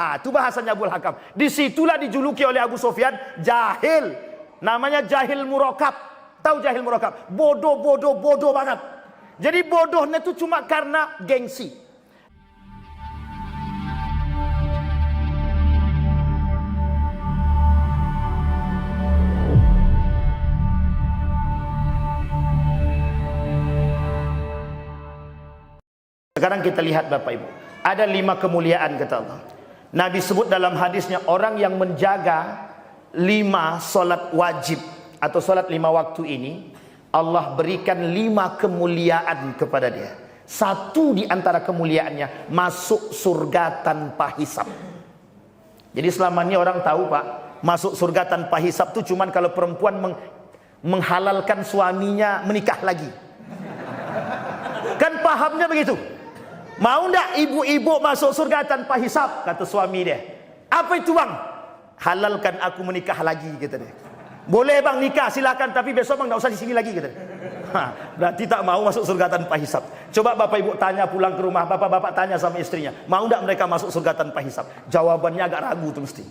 Itu bahasanya Abul Hakam. Disitulah dijuluki oleh Abu Sufyan jahil. Namanya jahil murakab. Tahu jahil murakab? Bodoh banget. Jadi bodohnya itu cuma karena gengsi. Sekarang kita lihat Bapak Ibu. Ada 5 kemuliaan kata Allah. Nabi sebut dalam hadisnya, orang yang menjaga 5 solat wajib atau solat 5 waktu ini, Allah berikan 5 kemuliaan kepada dia. Satu di antara kemuliaannya, masuk surga tanpa hisab. Jadi selama ini orang tahu Pak, masuk surga tanpa hisab itu cuman kalau perempuan menghalalkan suaminya menikah lagi. Kan pahamnya begitu. Mau ndak ibu-ibu masuk surga tanpa hisab? Kata suami dia. Apa itu bang? Halalkan aku menikah lagi, kata dia. Boleh bang nikah silakan, tapi besok bang nggak usah di sini lagi, kata dia. Berarti tak mau masuk surga tanpa hisab. Coba bapak ibu tanya pulang ke rumah, bapak-bapak tanya sama istrinya, mau ndak mereka masuk surga tanpa hisab? Jawabannya agak ragu tuh mesti.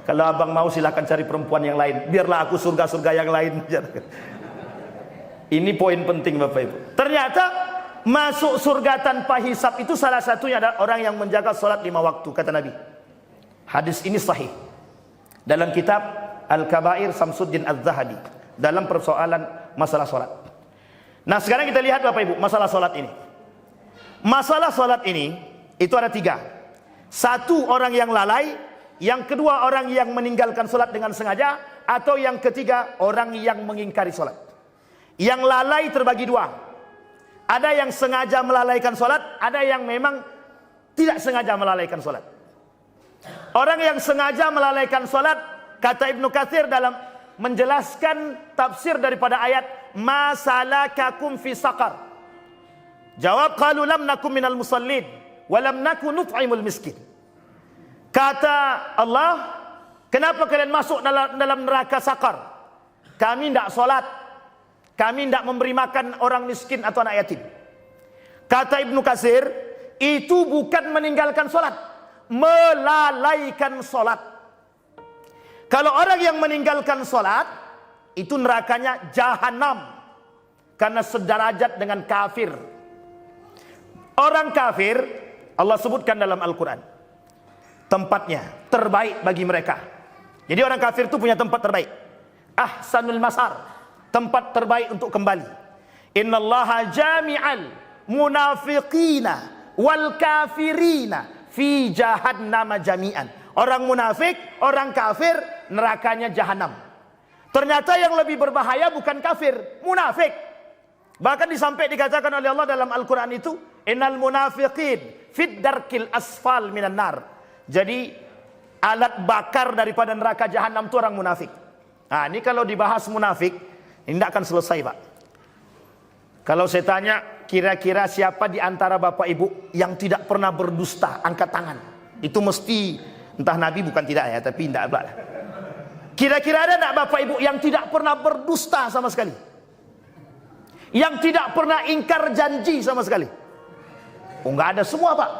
Kalau abang mau silakan cari perempuan yang lain, biarlah aku surga-surga yang lain. Ini poin penting bapak ibu. Ternyata masuk surga tanpa hisab itu salah satunya adalah orang yang menjaga sholat 5 waktu, kata Nabi. Hadis ini sahih dalam kitab Al-Kabair Samsuddin Az-Zahabi dalam persoalan masalah sholat. Nah sekarang kita lihat Bapak Ibu masalah sholat ini. Masalah sholat ini itu ada 3. Satu, orang yang lalai. Yang kedua, orang yang meninggalkan sholat dengan sengaja. Atau yang ketiga, orang yang mengingkari sholat. Yang lalai terbagi 2. Ada yang sengaja melalaikan sholat, ada yang memang tidak sengaja melalaikan sholat. Orang yang sengaja melalaikan sholat, kata Ibnu Katsir dalam menjelaskan tafsir daripada ayat ma salakakum fi saqar. Jawab, qalu lam nakum minal musallin wa lam nakun nut'imul miskin. Kata Allah, kenapa kalian masuk dalam neraka sakar? Kami tidak sholat, kami tidak memberi makan orang miskin atau anak yatim. Kata Ibnu Katsir, itu bukan meninggalkan sholat, melalaikan sholat. Kalau orang yang meninggalkan sholat, itu nerakanya jahanam, karena sederajat dengan kafir. Orang kafir, Allah sebutkan dalam Al-Quran, tempatnya terbaik bagi mereka. Jadi orang kafir itu punya tempat terbaik. Ahsanul masar, tempat terbaik untuk kembali. Innallaha jami'al munafiqina wal kafirina fi jahannam jami'an. Orang munafik, orang kafir, nerakanya jahanam. Ternyata yang lebih berbahaya bukan kafir, munafik. Bahkan sampai dikatakan oleh Allah dalam Al-Quran itu, innal munafiqin fid darkil asfal minan nar. Jadi alat bakar daripada neraka jahanam itu orang munafik. Nah ini kalau dibahas munafik, ini tidak akan selesai Pak. Kalau saya tanya, kira-kira siapa di antara Bapak Ibu yang tidak pernah berdusta? Angkat tangan. Itu mesti, entah Nabi bukan tidak ya, tapi tidak Pak. Kira-kira ada tidak Bapak Ibu yang tidak pernah berdusta sama sekali? Yang tidak pernah ingkar janji sama sekali? Oh enggak ada semua Pak.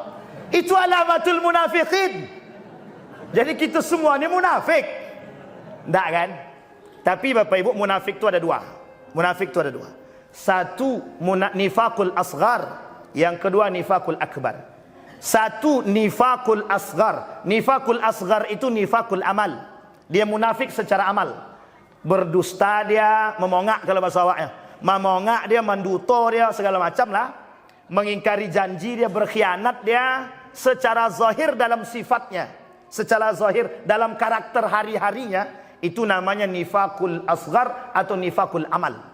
Itu alamatul munafiqin. Jadi kita semua ini munafik. Tidak kan? Tapi Bapak Ibu munafik itu ada 2. Munafik itu ada 2. Satu nifakul asghar, yang kedua nifakul akbar. Satu nifakul asghar. Nifakul asghar itu nifakul amal. Dia munafik secara amal. Berdusta dia, memongak kalau bahasa awaknya. Memongak dia, menduto dia, segala macam lah. Mengingkari janji dia, berkhianat dia secara zahir dalam sifatnya, secara zahir dalam karakter hari-harinya. Itu namanya nifakul asghar atau nifakul amal.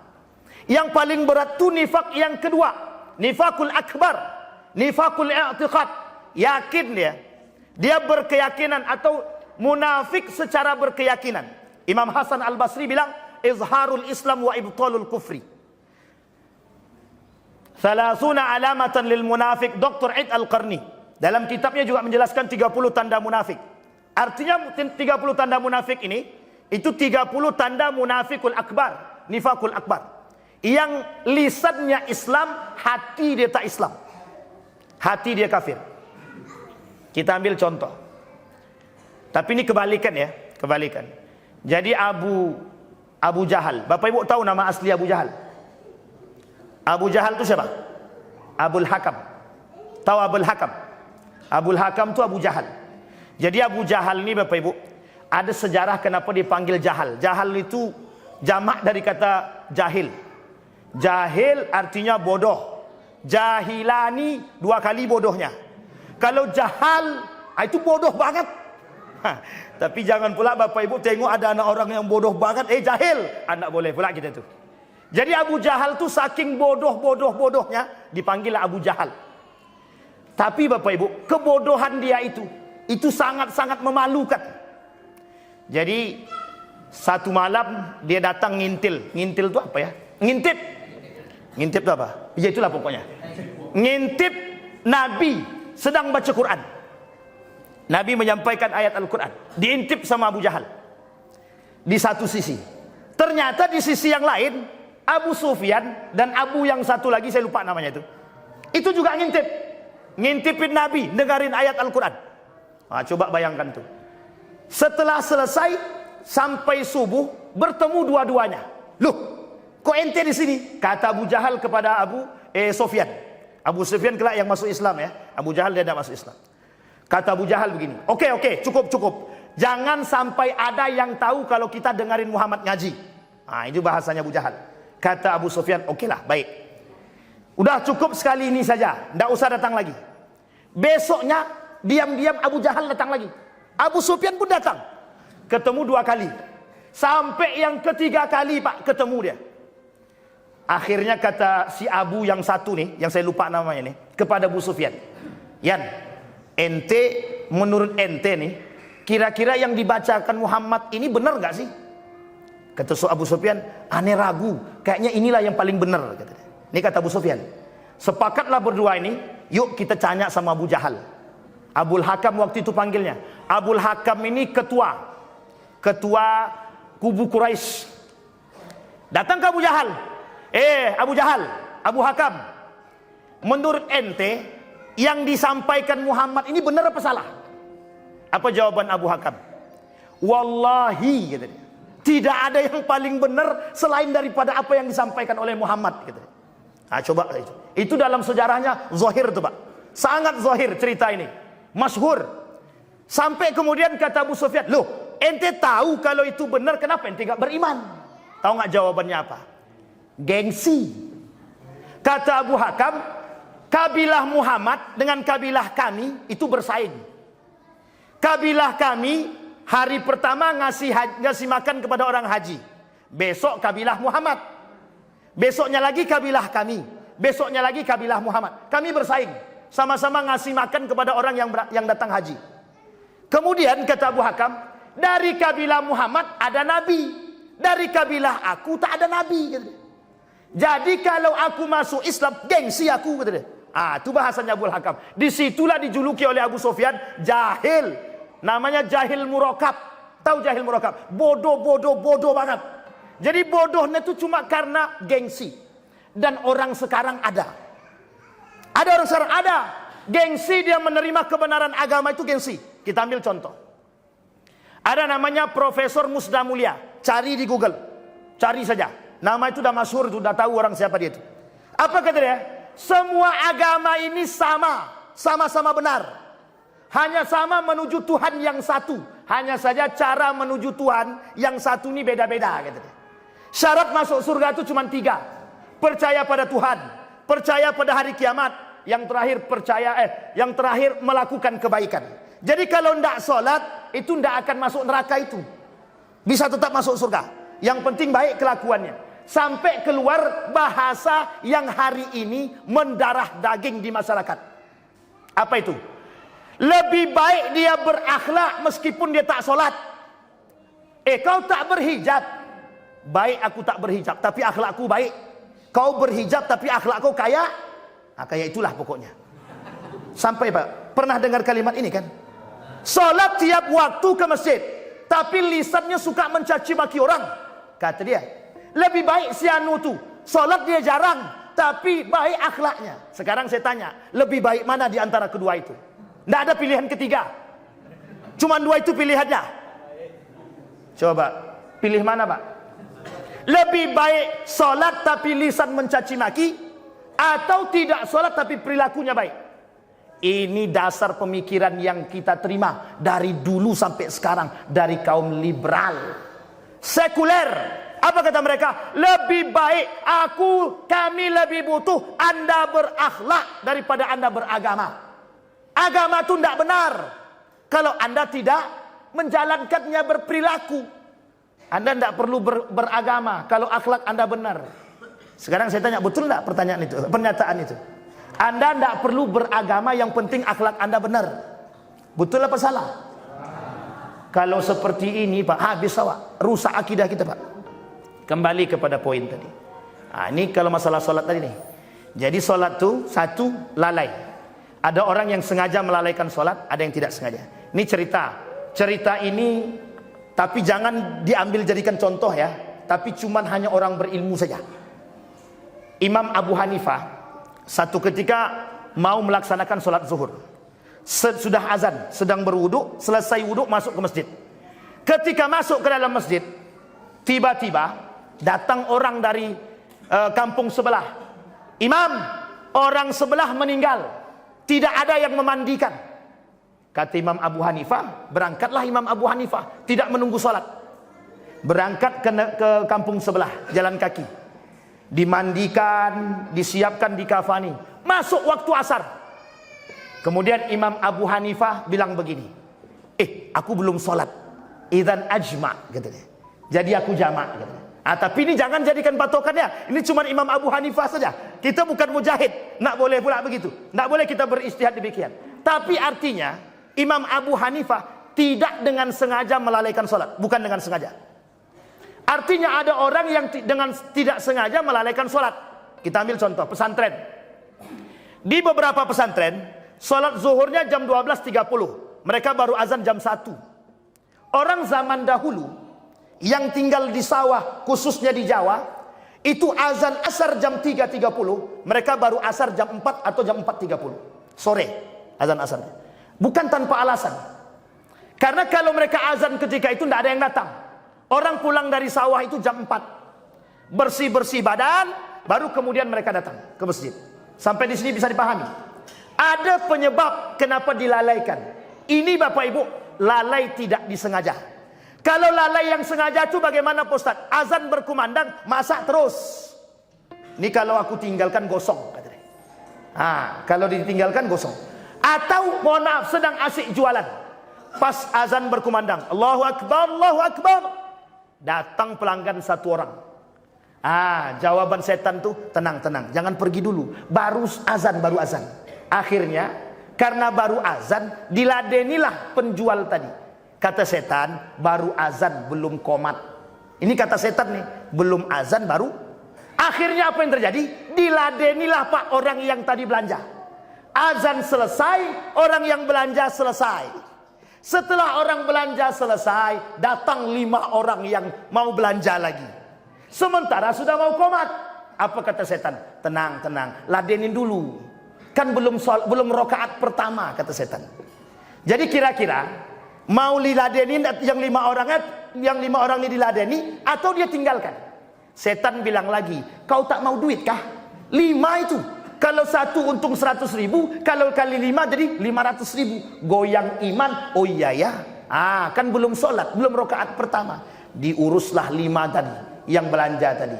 Yang paling berat itu nifak yang kedua, nifakul akbar, nifakul i'tiqad. Yakin dia berkeyakinan atau munafik secara berkeyakinan. Imam Hasan Al-Basri bilang izharul Islam wa ibtalul kufri. 30 alamatan lil munafik. Dr. Id Al-Qarni dalam kitabnya juga menjelaskan 30 tanda munafik. Artinya 30 tanda munafik ini, itu 30 tanda munafikul akbar, nifakul akbar. Yang lisannya Islam, hati dia tak Islam, hati dia kafir. Kita ambil contoh. Tapi ini kebalikan ya, kebalikan. Jadi Abu Jahal. Bapak Ibu tahu nama asli Abu Jahal? Abu Jahal itu siapa? Abul Hakam. Tahu Abul Hakam? Abul Hakam itu Abu Jahal. Jadi Abu Jahal ini Bapak Ibu, ada sejarah kenapa dipanggil Jahal. Jahal itu jamak dari kata jahil. Jahil artinya bodoh. Jahilani 2 kali bodohnya. Kalau jahal itu bodoh banget. Tapi jangan pula Bapak Ibu tengok ada anak orang yang bodoh banget, jahil. Anak boleh pula kita tuh. Jadi Abu Jahal tuh saking bodohnya dipanggil Abu Jahal. Tapi Bapak Ibu, kebodohan dia itu sangat-sangat memalukan. Jadi satu malam dia datang ngintil. Ngintil itu apa ya? Ngintip. Ngintip itu apa? Ya itulah pokoknya. Ngintip Nabi sedang baca Quran. Nabi menyampaikan ayat Al-Quran. Diintip sama Abu Jahal. Di satu sisi. Ternyata di sisi yang lain, Abu Sufyan dan Abu yang satu lagi, saya lupa namanya itu. Itu juga ngintip. Ngintipin Nabi, dengerin ayat Al-Quran. Nah, coba bayangkan tuh. Setelah selesai, sampai subuh, bertemu dua-duanya. Loh, kok ente di sini? Kata Abu Jahal kepada Abu Sufyan. Abu Sufyan kelak yang masuk Islam ya. Abu Jahal dia tidak masuk Islam. Kata Abu Jahal begini, oke, cukup. Jangan sampai ada yang tahu kalau kita dengerin Muhammad ngaji. Nah, itu bahasanya Abu Jahal. Kata Abu Sufyan, oke lah, baik. Udah cukup sekali ini saja, tidak usah datang lagi. Besoknya, diam-diam Abu Jahal datang lagi. Abu Sufyan pun datang. Ketemu 2 kali. Sampai yang ketiga kali Pak, ketemu dia. Akhirnya kata si Abu yang satu nih, yang saya lupa namanya nih, kepada Abu Sufyan. Yan, ente, menurut ente nih, kira-kira yang dibacakan Muhammad ini benar gak sih? Kata Abu Sufyan, aneh ragu, kayaknya inilah yang paling benar. Ini kata Abu Sufyan. Sepakatlah berdua ini, yuk kita tanya sama Abu Jahal. Abul Hakam waktu itu panggilnya. Abul Hakam ini ketua kubu Quraisy. Datang ke Abu Jahal. Abu Jahal, Abu Hakam, menurut ente yang disampaikan Muhammad ini benar apa salah? Apa jawaban Abu Hakam? Wallahi, katanya, tidak ada yang paling benar selain daripada apa yang disampaikan oleh Muhammad, katanya. Nah, coba itu dalam sejarahnya zahir tuh Pak, sangat zahir cerita ini, masyhur. Sampai kemudian kata Abu Sufyan, loh, ente tahu kalau itu benar, kenapa ente gak beriman? Tahu nggak jawabannya apa? Gengsi. Kata Abu Hakam, kabilah Muhammad dengan kabilah kami itu bersaing. Kabilah kami hari pertama ngasih makan kepada orang haji. Besok kabilah Muhammad. Besoknya lagi kabilah kami. Besoknya lagi kabilah Muhammad. Kami bersaing. Sama-sama ngasih makan kepada orang yang datang haji. Kemudian kata Abu Hakam, dari kabilah Muhammad ada nabi. Dari kabilah aku tak ada nabi. Jadi kalau aku masuk Islam, gengsi aku, kata dia. Itu bahasanya Abu Hakam. Disitulah dijuluki oleh Abu Sufyan jahil. Namanya jahil murakab. Tahu jahil murakab? Bodoh banget. Jadi bodohnya itu cuma karena gengsi. Dan orang sekarang ada. Ada orang sekarang ada. Gengsi dia menerima kebenaran agama itu gengsi. Kita ambil contoh. Ada namanya Profesor Musda Mulia. Cari di Google. Cari saja. Nama itu udah masyhur, sudah tahu orang siapa dia itu. Apa kata dia? Semua agama ini sama-sama benar. Hanya sama menuju Tuhan yang satu. Hanya saja cara menuju Tuhan yang satu ini beda-beda, kata dia. Syarat masuk surga itu cuma 3. Percaya pada Tuhan, percaya pada hari kiamat, yang terakhir melakukan kebaikan. Jadi kalau tidak sholat, itu tidak akan masuk neraka itu. Bisa tetap masuk surga. Yang penting baik kelakuannya. Sampai keluar bahasa yang hari ini mendarah daging di masyarakat. Apa itu? Lebih baik dia berakhlak meskipun dia tak sholat. Kau tak berhijab. Baik aku tak berhijab, tapi akhlakku baik. Kau berhijab tapi akhlak kau kaya. Kayak itulah pokoknya. Sampai Pak, pernah dengar kalimat ini kan? Sholat tiap waktu ke masjid, tapi lisannya suka mencaci maki orang. Kata dia, lebih baik si anu tuh, sholat dia jarang, tapi baik akhlaknya. Sekarang saya tanya, lebih baik mana di antara kedua itu? Tidak ada pilihan ketiga. Cuma dua itu pilihannya. Coba, pilih mana Pak? Lebih baik sholat tapi lisan mencaci maki, atau tidak sholat tapi perilakunya baik? Ini dasar pemikiran yang kita terima dari dulu sampai sekarang dari kaum liberal, sekuler. Apa kata mereka? Lebih baik kami lebih butuh Anda berakhlak daripada Anda beragama. Agama itu tidak benar kalau Anda tidak menjalankannya berperilaku. Anda tidak perlu beragama kalau akhlak Anda benar. Sekarang saya tanya, betul tidak pernyataan itu? Anda tidak perlu beragama, yang penting akhlak Anda benar. Betul apa salah? Kalau seperti ini Pak, habis awak, rusak akidah kita Pak. Kembali kepada poin tadi. Nah, ini kalau masalah solat tadi nih. Jadi solat tuh satu, lalai. Ada orang yang sengaja melalaikan solat, ada yang tidak sengaja. Ini cerita ini, tapi jangan diambil jadikan contoh ya. Tapi cuman hanya orang berilmu saja. Imam Abu Hanifah satu ketika mau melaksanakan solat zuhur. Sudah azan, sedang berwuduk, selesai wuduk masuk ke masjid. Ketika masuk ke dalam masjid, tiba-tiba datang orang dari kampung sebelah. Imam, orang sebelah meninggal, tidak ada yang memandikan. Kata Imam Abu Hanifah, berangkatlah Imam Abu Hanifah, tidak menunggu sholat, berangkat ke kampung sebelah, jalan kaki, dimandikan, disiapkan, dikafani, masuk waktu asar. Kemudian Imam Abu Hanifah bilang begini, aku belum sholat, idzan ajma, katanya, jadi aku jamak, katanya. Tapi ini jangan jadikan patokannya. Ini cuma Imam Abu Hanifah saja. Kita bukan mujahid. Nak boleh pula begitu. Nak boleh kita beristihad demikian. Tapi artinya Imam Abu Hanifah tidak dengan sengaja melalaikan sholat. Bukan dengan sengaja. Artinya ada orang yang dengan tidak sengaja melalaikan sholat. Kita ambil contoh pesantren. Di beberapa pesantren, sholat zuhurnya jam 12.30. Mereka baru azan jam 1. Orang zaman dahulu yang tinggal di sawah, khususnya di Jawa, itu azan asar jam 3.30, mereka baru asar jam 4 atau jam 4.30 sore azan asarnya. Bukan tanpa alasan, karena kalau mereka azan ketika itu tidak ada yang datang. Orang pulang dari sawah itu jam 4, bersih-bersih badan, baru kemudian mereka datang ke masjid. Sampai di sini bisa dipahami. Ada penyebab kenapa dilalaikan. Ini Bapak Ibu, lalai tidak disengaja. Kalau lalai yang sengaja itu bagaimana Pak Ustaz? Azan berkumandang, masak terus. Ini kalau aku tinggalkan gosong, katanya. Kalau ditinggalkan gosong. Atau mohon maaf, sedang asik jualan, pas azan berkumandang, Allahu Akbar, Allahu Akbar, datang pelanggan satu orang. Jawaban setan tuh, tenang, jangan pergi dulu, baru azan. Akhirnya karena baru azan, diladenilah penjual tadi. Kata setan, baru azan belum komat. Ini kata setan nih, belum azan baru. Akhirnya apa yang terjadi? Diladenilah Pak orang yang tadi belanja. Azan selesai, orang yang belanja selesai. Setelah orang belanja selesai, datang 5 orang yang mau belanja lagi. Sementara sudah mau komat. Apa kata setan? Tenang, ladenin dulu. Kan belum rakaat pertama, kata setan. Jadi kira-kira mau diladenin yang 5 orang ini diladeni, atau dia tinggalkan? Setan bilang lagi, kau tak mau duit kah? 5 itu, kalau satu untung 100.000, kalau kali 5 jadi 500.000. Goyang iman. Oh iya ya, kan belum sholat, belum rakaat pertama. Diuruslah 5 tadi yang belanja tadi.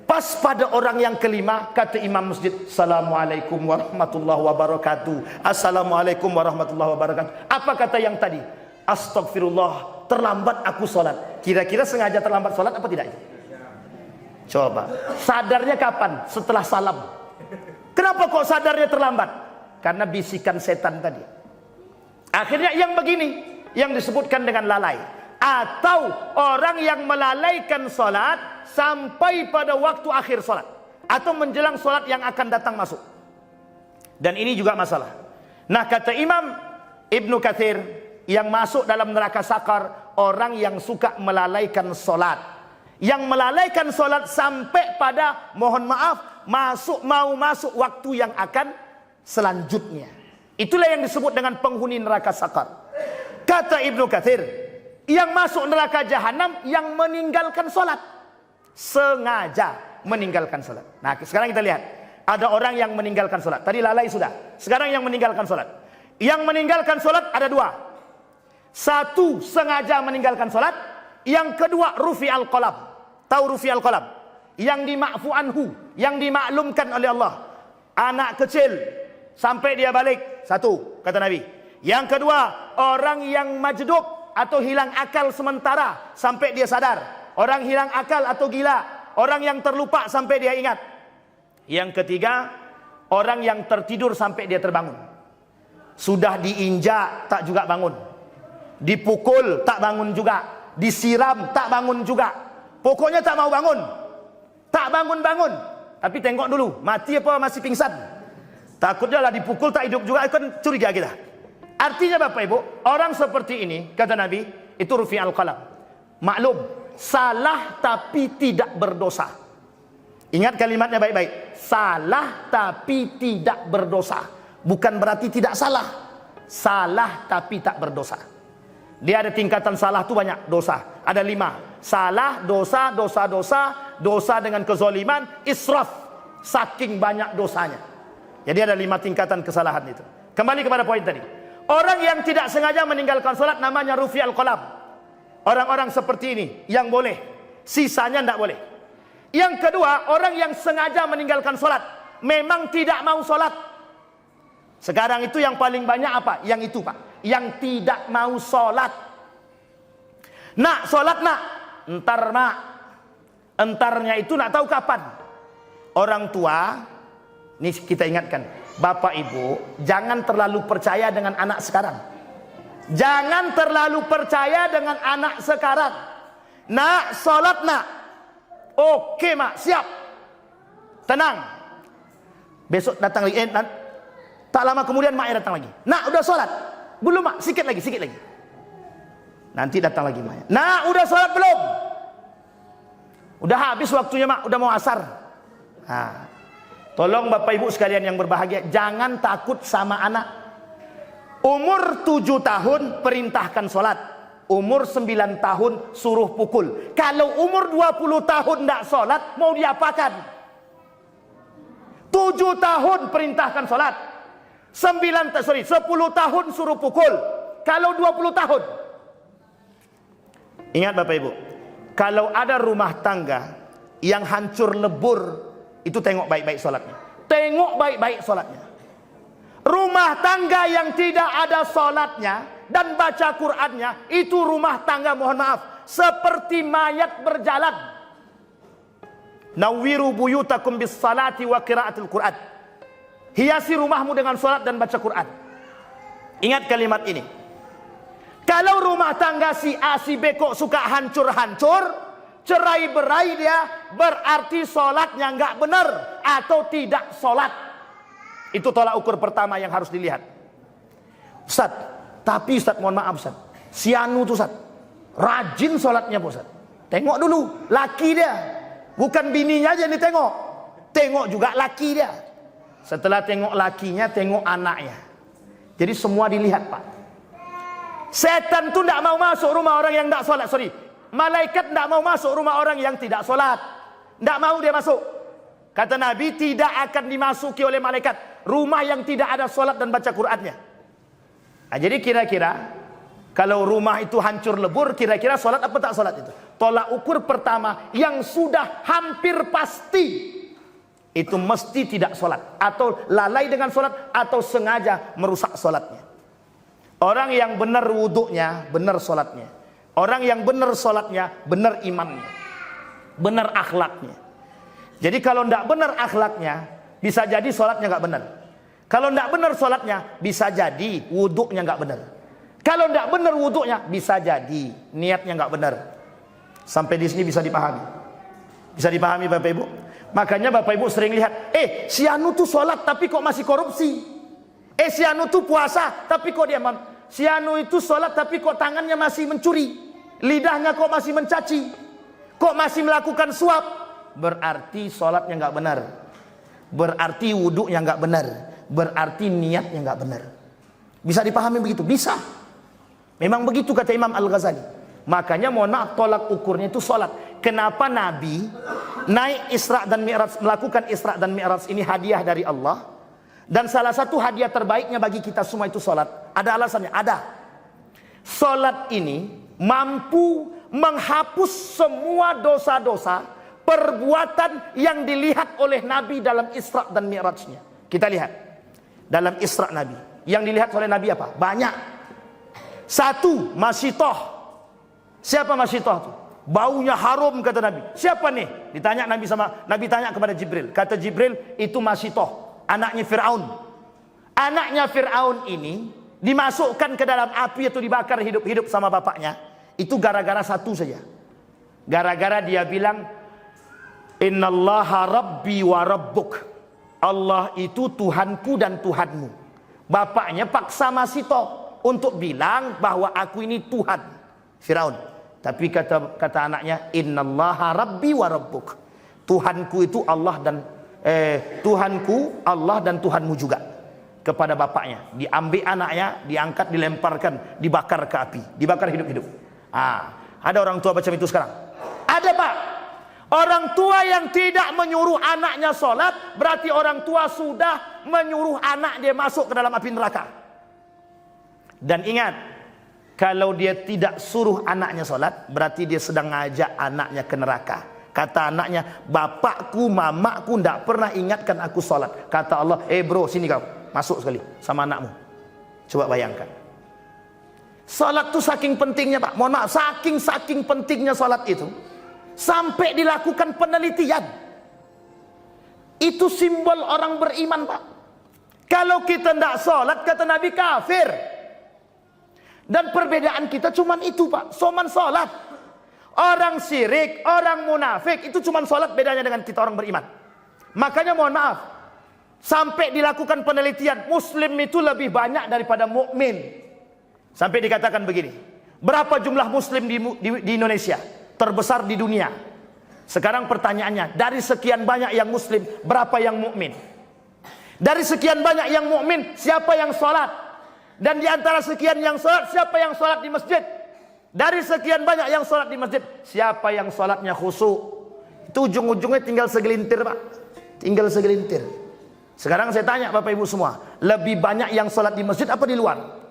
Pas pada orang yang kelima, kata imam masjid, Assalamualaikum warahmatullahi wabarakatuh. Assalamualaikum warahmatullahi wabarakatuh. Apa kata yang tadi? Astagfirullah, terlambat aku sholat. Kira-kira sengaja terlambat sholat apa tidak? Coba, sadarnya kapan? Setelah salam. Kenapa kok sadarnya terlambat? Karena bisikan setan tadi. Akhirnya yang begini, yang disebutkan dengan lalai. Atau orang yang melalaikan sholat sampai pada waktu akhir sholat, atau menjelang sholat yang akan datang masuk. Dan ini juga masalah. Nah, kata Imam Ibnu Katsir, yang masuk dalam neraka sakar orang yang suka melalaikan solat, yang melalaikan solat sampai pada, mohon maaf, mau masuk waktu yang akan selanjutnya. Itulah yang disebut dengan penghuni neraka sakar. Kata Ibnu Katsir, yang masuk neraka jahanam yang meninggalkan sholat. Sengaja meninggalkan sholat. Nah, sekarang kita lihat. Ada orang yang meninggalkan sholat. Tadi lalai sudah. Sekarang yang meninggalkan sholat. Yang meninggalkan sholat ada dua. Satu, sengaja meninggalkan sholat. Yang kedua, rufi al-qalam. Tahu rufi al-qalam? Yang dima'fu anhu, yang dimaklumkan oleh Allah. Anak kecil sampai dia balik. Satu, kata Nabi. Yang kedua, orang yang majdub atau hilang akal sementara sampai dia sadar. Orang hilang akal atau gila. Orang yang terlupa sampai dia ingat. Yang ketiga, orang yang tertidur sampai dia terbangun. Sudah diinjak tak juga bangun. Dipukul tak bangun juga. Disiram tak bangun juga. Pokoknya tak mau bangun. Tak bangun-bangun. Tapi tengok dulu, mati apa masih pingsan. Takutnya lah dipukul tak hidup juga, kan curiga kita. Artinya Bapak Ibu, orang seperti ini, kata Nabi, itu rufi al-qalam. Maklum, salah tapi tidak berdosa. Ingat kalimatnya baik-baik. Salah tapi tidak berdosa. Bukan berarti tidak salah. Salah tapi tak berdosa. Dia ada tingkatan salah tu banyak. Dosa. Ada 5. Salah, dosa, dosa-dosa, dosa dengan kezoliman, israf. Saking banyak dosanya. Jadi ada 5 tingkatan kesalahan itu. Kembali kepada poin tadi. Orang yang tidak sengaja meninggalkan sholat namanya rufi al-qalam. Orang-orang seperti ini yang boleh. Sisanya tidak boleh. Yang kedua, orang yang sengaja meninggalkan sholat. Memang tidak mau sholat. Sekarang itu yang paling banyak apa? Yang itu Pak. Yang tidak mau sholat. Nak sholat nak. Entar mak. Entarnya itu nak tahu kapan. Orang tua. Ini kita ingatkan. Bapak Ibu. Jangan terlalu percaya dengan anak sekarang. Jangan terlalu percaya dengan anak sekarang. Nak sholat nak. Oke mak, siap. Tenang. Besok datang lagi. Tak lama kemudian mak datang lagi. Nak udah sholat? Belum mak, sikit lagi, sikit lagi. Nanti datang lagi mak. Nak udah sholat belum? Udah habis waktunya mak, udah mau asar. Nah, tolong Bapak Ibu sekalian yang berbahagia, jangan takut sama anak. Umur 7 tahun perintahkan sholat. Umur 9 tahun suruh pukul. Kalau umur 20 tahun tidak sholat, mau diapakan? 7 tahun perintahkan sholat. 10 tahun suruh pukul. Kalau 20 tahun. Ingat Bapak Ibu. Kalau ada rumah tangga yang hancur lebur, itu tengok baik-baik sholatnya. Tengok baik-baik sholatnya. Rumah tangga yang tidak ada sholatnya dan baca Qur'annya, itu rumah tangga mohon maaf seperti mayat berjalan. Nawwiru buyutakum bis salati wa qiraatil Qur'an. Hiasi rumahmu dengan salat dan baca Qur'an. Ingat kalimat ini. Kalau rumah tangga si A si B kok suka hancur-hancur, cerai-berai dia, berarti salatnya enggak benar atau tidak salat. Itu tolak ukur pertama yang harus dilihat. Ustaz, tapi Ustaz mohon maaf Ustaz, si Anu tuh Ustaz rajin sholatnya Ustaz. Tengok dulu laki dia. Bukan bininya aja yang ditengok. Tengok juga laki dia. Setelah tengok lakinya, tengok anaknya. Jadi semua dilihat Pak. Setan tuh tidak mau masuk rumah orang yang tidak sholat. Malaikat tidak mau masuk rumah orang yang tidak sholat. Tidak mau dia masuk. Kata Nabi, tidak akan dimasuki oleh malaikat rumah yang tidak ada sholat dan baca Qur'annya. Nah, jadi kira-kira kalau rumah itu hancur lebur, kira-kira sholat apa tak sholat itu? Tolak ukur pertama yang sudah hampir pasti itu mesti tidak sholat, atau lalai dengan sholat, atau sengaja merusak sholatnya. Orang yang benar wuduknya, benar sholatnya. Orang yang benar sholatnya, benar imannya, benar akhlaknya. Jadi kalau tidak benar akhlaknya, bisa jadi sholatnya nggak benar. Kalau tidak benar sholatnya, bisa jadi wuduknya nggak benar. Kalau tidak benar wuduknya, bisa jadi niatnya nggak benar. Sampai di sini bisa dipahami. Bisa dipahami Bapak Ibu. Makanya Bapak Ibu sering lihat, si Anu tuh sholat tapi kok masih korupsi. Si Anu tuh puasa tapi kok dia si Anu itu sholat tapi kok tangannya masih mencuri, lidahnya kok masih mencaci, kok masih melakukan suap. Berarti sholatnya nggak benar. Berarti wuduknya nggak benar. Berarti niatnya nggak benar. Bisa dipahami begitu? Bisa. Memang begitu kata Imam Al-Ghazali. Makanya mohon maaf, tolak ukurnya itu sholat. Kenapa Nabi naik Isra dan Mi'raj, melakukan Isra dan Mi'raj ini hadiah dari Allah. Dan salah satu hadiah terbaiknya bagi kita semua itu sholat. Ada alasannya? Ada. Sholat ini mampu menghapus semua dosa-dosa perbuatan yang dilihat oleh Nabi dalam Isra dan Mi'rajnya. Kita lihat dalam Isra Nabi, yang dilihat oleh Nabi apa? Banyak. Satu, Masyitoh. Siapa Masyitoh itu? Baunya harum kata Nabi. Siapa nih? Ditanya Nabi tanya kepada Jibril. Kata Jibril, itu Masyitoh, anaknya Fir'aun. Anaknya Fir'aun ini dimasukkan ke dalam api atau dibakar hidup-hidup sama bapaknya. Itu gara-gara satu saja. Gara-gara dia bilang, Innallaha Rabbi wa Rabbuk. Allah itu Tuhanku dan Tuhanmu. Bapaknya paksa Masyitoh untuk bilang bahwa aku ini Tuhan Firaun. Tapi kata anaknya, Innallaha Rabbi wa Rabbuk. Tuhanku itu Allah dan Tuhanku Allah dan Tuhanmu juga. Kepada bapaknya, diambil anaknya, diangkat, dilemparkan, dibakar ke api, dibakar hidup-hidup. Ada orang tua macam itu sekarang? Ada, Pak. Orang tua yang tidak menyuruh anaknya sholat, berarti orang tua sudah menyuruh anak dia masuk ke dalam api neraka. Dan ingat, kalau dia tidak suruh anaknya sholat, berarti dia sedang ngajak anaknya ke neraka. Kata anaknya, bapakku, mamaku tidak pernah ingatkan aku sholat. Kata Allah, bro, sini kau, masuk sekali sama anakmu. Coba bayangkan. Sholat itu saking pentingnya, Pak. Mohon maaf, saking pentingnya sholat itu, sampai dilakukan penelitian. Itu simbol orang beriman, Pak. Kalau kita tidak sholat, kata Nabi, kafir. Dan perbedaan kita cuman itu, Pak. Cuman sholat. Orang syirik, orang munafik, itu cuman sholat bedanya dengan kita orang beriman. Makanya mohon maaf, sampai dilakukan penelitian, Muslim itu lebih banyak daripada mukmin. Sampai dikatakan begini, berapa jumlah Muslim di Indonesia? Terbesar di dunia. Sekarang pertanyaannya, dari sekian banyak yang Muslim, berapa yang mukmin? Dari sekian banyak yang mukmin, siapa yang sholat? Dan di antara sekian yang sholat, siapa yang sholat di masjid? Dari sekian banyak yang sholat di masjid, siapa yang sholatnya khusyuk? Itu ujung-ujungnya tinggal segelintir, Pak. Tinggal segelintir. Sekarang saya tanya Bapak Ibu semua, lebih banyak yang sholat di masjid apa di luar?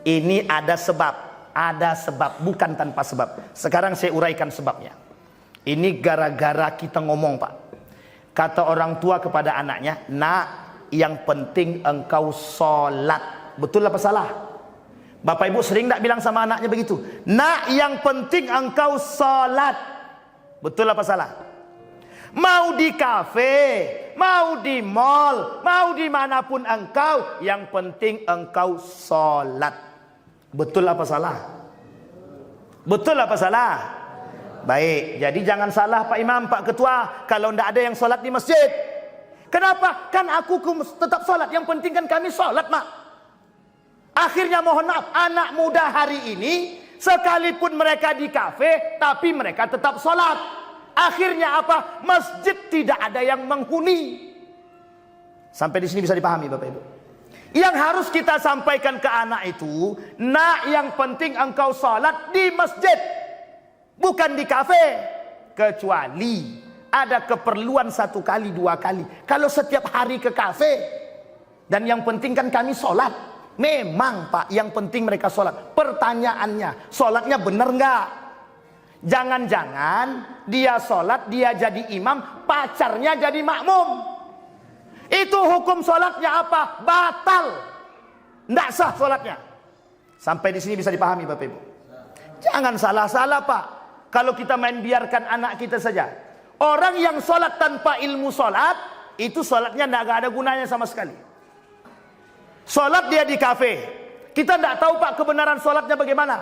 Ini ada sebab. Ada sebab, bukan tanpa sebab. Sekarang saya uraikan sebabnya. Ini gara-gara kita ngomong, Pak. Kata orang tua kepada anaknya, nak, yang penting engkau sholat. Betul apa salah? Bapak Ibu sering tak bilang sama anaknya begitu? Nak, yang penting engkau sholat. Betul apa salah? Mau di kafe, mau di mall, mau dimanapun engkau, yang penting engkau sholat. Betul apa salah? Betul apa salah? Baik, jadi jangan salah Pak Imam, Pak Ketua, kalau tidak ada yang sholat di masjid. Kenapa? Kan aku tetap sholat, yang penting kan kami sholat, Mak. Akhirnya mohon maaf, anak muda hari ini, sekalipun mereka di kafe, tapi mereka tetap sholat. Akhirnya apa? Masjid tidak ada yang menghuni. Sampai di sini bisa dipahami Bapak Ibu. Yang harus kita sampaikan ke anak itu, nak, yang penting engkau sholat di masjid, bukan di kafe. Kecuali ada keperluan 1 kali 2 kali. Kalau setiap hari ke kafe, dan yang penting kan kami sholat. Memang Pak, yang penting mereka sholat. Pertanyaannya, sholatnya benar nggak? Jangan-jangan dia sholat, dia jadi imam, pacarnya jadi makmum. Itu hukum sholatnya apa? Batal. Tidak sah sholatnya. Sampai di sini bisa dipahami Bapak Ibu. Jangan salah-salah Pak. Kalau kita main biarkan anak kita saja. Orang yang sholat tanpa ilmu sholat, itu sholatnya tidak ada gunanya sama sekali. Sholat dia di kafe, kita tidak tahu Pak kebenaran sholatnya bagaimana.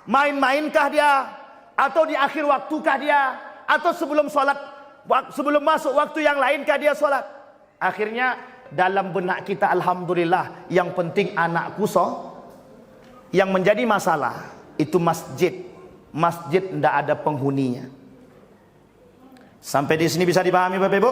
Main-mainkah dia, atau di akhir waktukah dia, atau sebelum sholat, sebelum masuk waktu yang lainkah dia sholat. Akhirnya dalam benak kita, alhamdulillah, yang penting anakku yang menjadi masalah itu masjid. Masjid tidak ada penghuninya. Sampai di sini bisa dipahami Bapak Ibu?